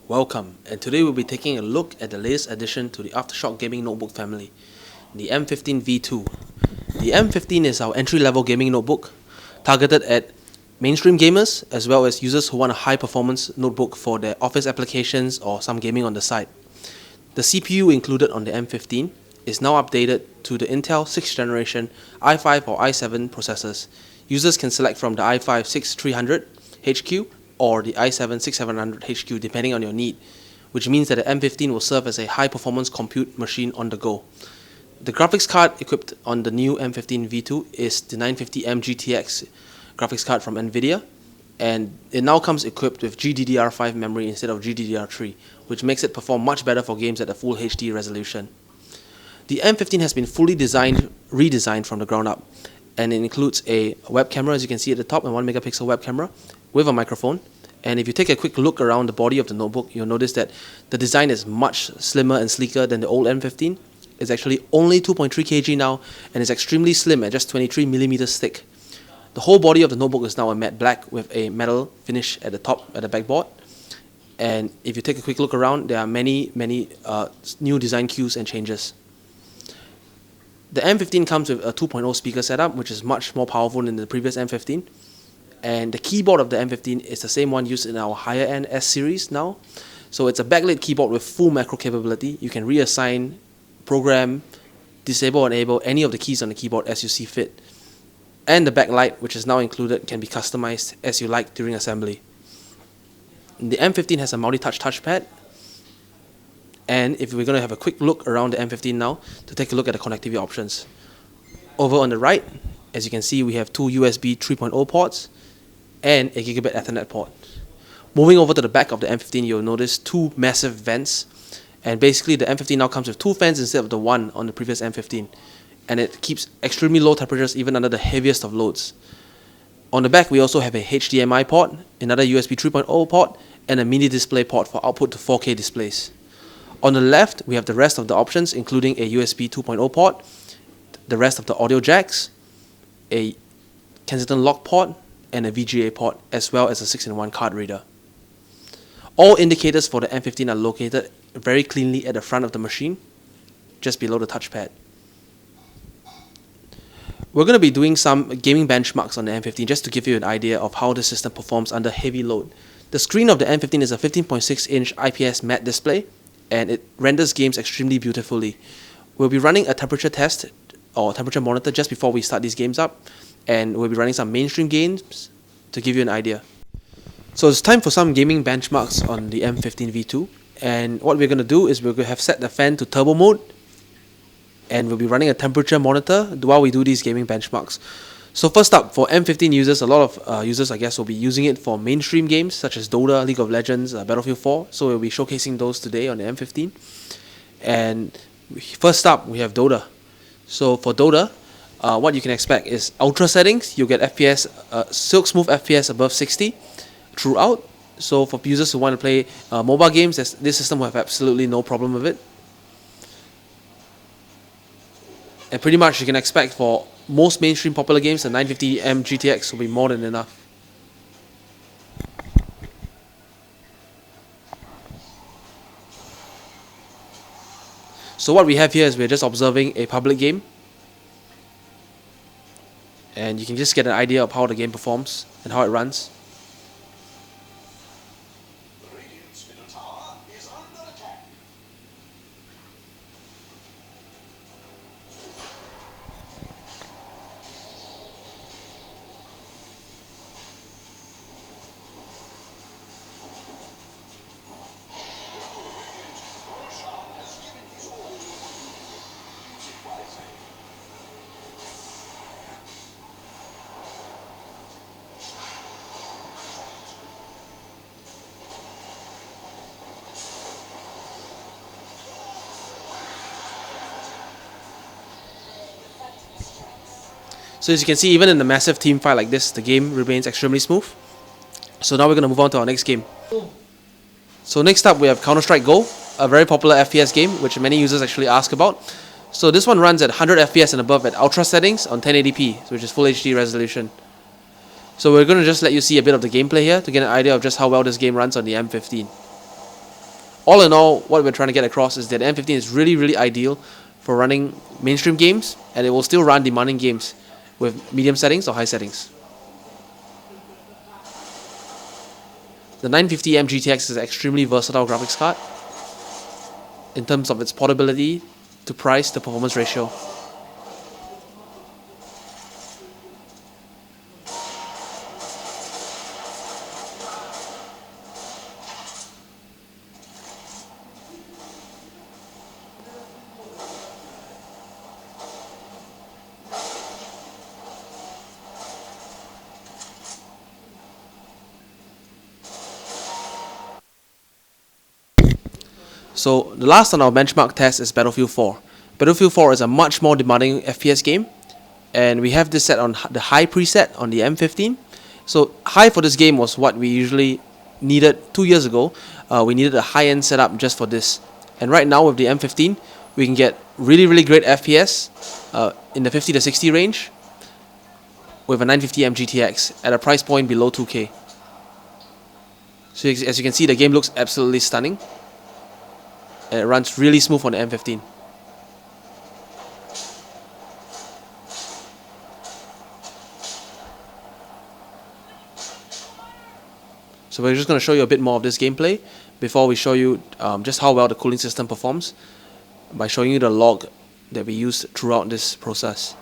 Welcome, and today we'll be taking a look at the latest addition to the AFTERSHOCK gaming notebook family, the M-15 V2. The M-15 is our entry-level gaming notebook, targeted at mainstream gamers as well as users who want a high-performance notebook for their office applications or some gaming on the side. The CPU included on the M-15 is now updated to the Intel 6th generation i5 or i7 processors. Users can select from the i5-6300 HQ or the i7-6700 HQ depending on your need, which means that the M-15 will serve as a high-performance compute machine on the go. The graphics card equipped on the new M-15 V2 is the 950m GTX graphics card from Nvidia, and it now comes equipped with GDDR5 memory instead of GDDR3, which makes it perform much better for games at a full HD resolution. The M-15 has been fully redesigned from the ground up, and it includes a web camera, as you can see at the top, a 1MP web camera with a microphone. And if you take a quick look around the body of the notebook, you'll notice that the design is much slimmer and sleeker than the old M-15. It's actually only 2.3 kg now, and is extremely slim at just 23mm thick. The whole body of the notebook is now a matte black with a metal finish at the top, at the backboard. And if you take a quick look around, there are many new design cues and changes. The M-15 comes with a 2.0 speaker setup, which is much more powerful than the previous M-15. And the keyboard of the M-15 is the same one used in our higher end S series now. So it's a backlit keyboard with full macro capability. You can reassign, program, disable or enable any of the keys on the keyboard as you see fit. And the backlight, which is now included, can be customized as you like during assembly. The M-15 has a multi-touch touchpad. And if we're going to have a quick look around the M-15 now to take a look at the connectivity options. Over on the right, as you can see, we have two USB 3.0 ports and a gigabit Ethernet port. Moving over to the back of the M-15, you'll notice two massive vents, and basically the M-15 now comes with two fans instead of the one on the previous M-15, and it keeps extremely low temperatures even under the heaviest of loads. On the back, we also have a HDMI port, another USB 3.0 port, and a mini display port for output to 4K displays. On the left, we have the rest of the options, including a USB 2.0 port, the rest of the audio jacks, a Kensington lock port, and a VGA port, as well as a 6-in-1 card reader. All indicators for the M-15 are located very cleanly at the front of the machine, just below the touchpad. We're going to be doing some gaming benchmarks on the M-15 just to give you an idea of how the system performs under heavy load. The screen of the M-15 is a 15.6-inch IPS matte display, and it renders games extremely beautifully. We'll be running a temperature test or temperature monitor just before we start these games up, and we'll be running some mainstream games to give you an idea. So it's time for some gaming benchmarks on the M-15 V2, and what we're going to do is we're going to have set the fan to turbo mode, and we'll be running a temperature monitor while we do these gaming benchmarks. So first up, for M-15 users, a lot of users I guess will be using it for mainstream games such as Dota, League of Legends, Battlefield 4, so we'll be showcasing those today on the M-15. And first up, we have Dota. So for Dota, what you can expect is ultra settings. You'll get FPS, silk smooth FPS above 60 throughout. So for users who want to play mobile games, this system will have absolutely no problem with it. And pretty much you can expect for most mainstream popular games, the 950m GTX will be more than enough. So what we have here is we're just observing a public game, and you can just get an idea of how the game performs and how it runs. So as you can see, even in a massive team fight like this, the game remains extremely smooth. So now we're going to move on to our next game. So next up we have Counter-Strike Go, a very popular FPS game which many users actually ask about. So this one runs at 100 FPS and above at ultra settings on 1080p, which is full HD resolution. So we're going to just let you see a bit of the gameplay here to get an idea of just how well this game runs on the M-15. all in all, what we're trying to get across is that the M15 is really ideal for running mainstream games, and it will still run demanding games with medium settings or high settings. The 950M GTX is an extremely versatile graphics card in terms of its portability to price to performance ratio. So the last on our benchmark test is Battlefield 4. Battlefield 4 is a much more demanding FPS game, and we have this set on the high preset on the M15. So high for this game was what we usually needed 2 years ago. We needed a high-end setup just for this. And right now with the M15, we can get really great FPS in the 50 to 60 range with a 950M GTX at a price point below 2K. So as you can see, the game looks absolutely stunning, and it runs really smooth on the M15. So we're just going to show you a bit more of this gameplay before we show you just how well the cooling system performs by showing you the log that we used throughout this process.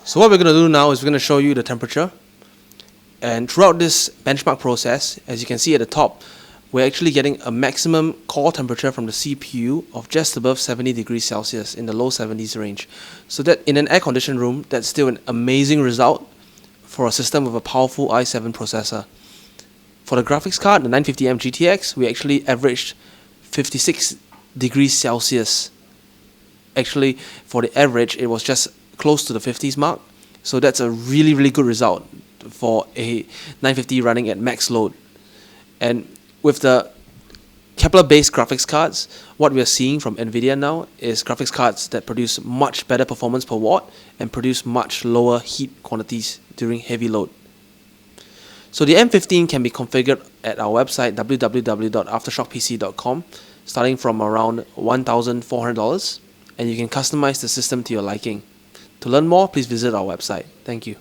So what we're going to do now is we're going to show you the temperature. And throughout this benchmark process, as you can see at the top, we're actually getting a maximum core temperature from the CPU of just above 70 degrees Celsius in the low 70s range. So that in an air-conditioned room, that's still an amazing result for a system with a powerful i7 processor. For the graphics card, the 950M GTX, we actually averaged 56 degrees Celsius. Actually, for the average, it was just close to the 50s mark. So that's a really good result for a 950 running at max load. And with the Kepler-based graphics cards, what we are seeing from Nvidia now is graphics cards that produce much better performance per watt and produce much lower heat quantities during heavy load. So the M15 can be configured at our website www.aftershockpc.com starting from around $1,400, and you can customize the system to your liking. To learn more, please visit our website. Thank you.